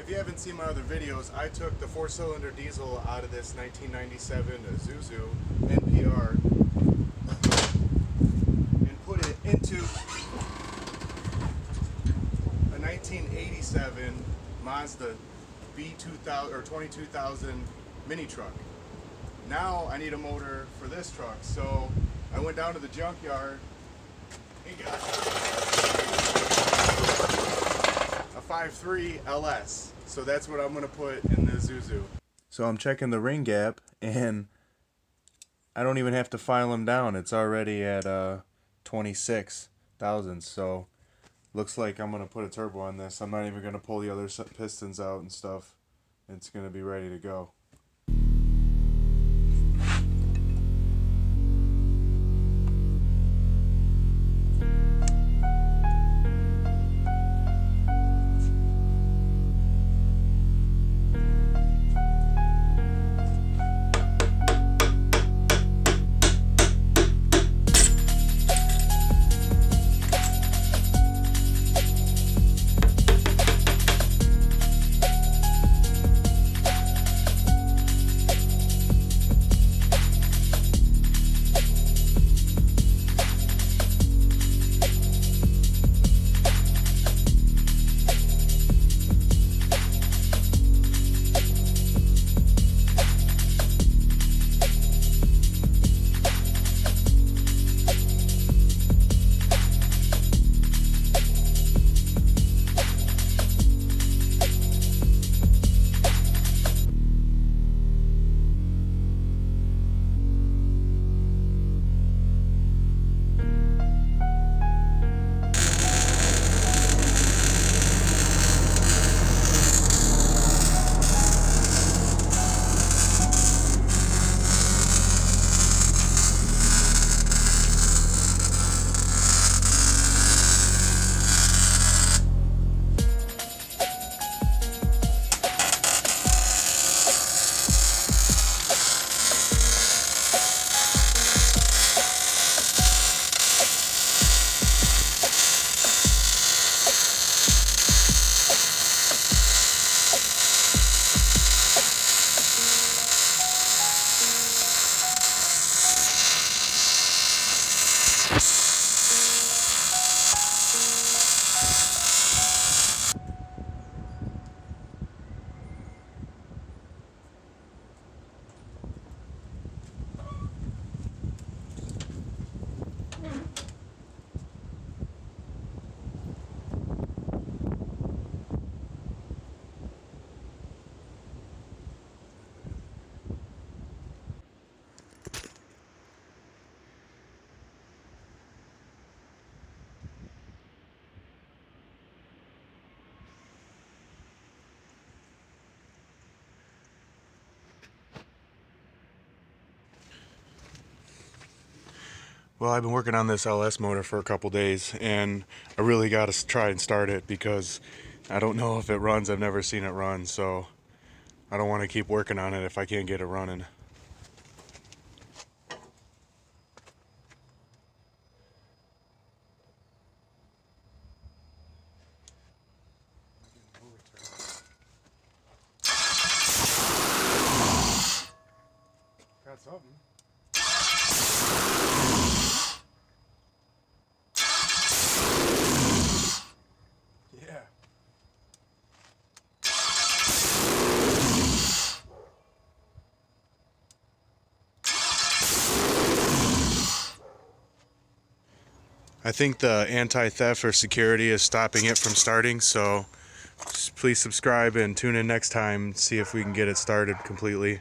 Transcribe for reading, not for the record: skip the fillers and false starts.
if you haven't seen my other videos, I took the 4-cylinder diesel out of this 1997 Isuzu Npr and put it into a 1987 Mazda B2000 or 22,000 mini truck. Now I need a motor for this truck, so I went down to the junkyard and got a 5.3 LS. So that's what I'm going to put in the Isuzu. So I'm checking the ring gap, and I don't even have to file them down. It's already at 26 thousandths. So looks like I'm going to put a turbo on this. I'm not even going to pull the other pistons out and stuff. It's going to be ready to go. Well, I've been working on this LS motor for a couple days, and I really got to try and start it because I don't know if it runs. I've never seen it run, so I don't want to keep working on it if I can't get it running. Got something. Yeah. I think the anti-theft or security is stopping it from starting, so please subscribe and tune in next time, see if we can get it started completely.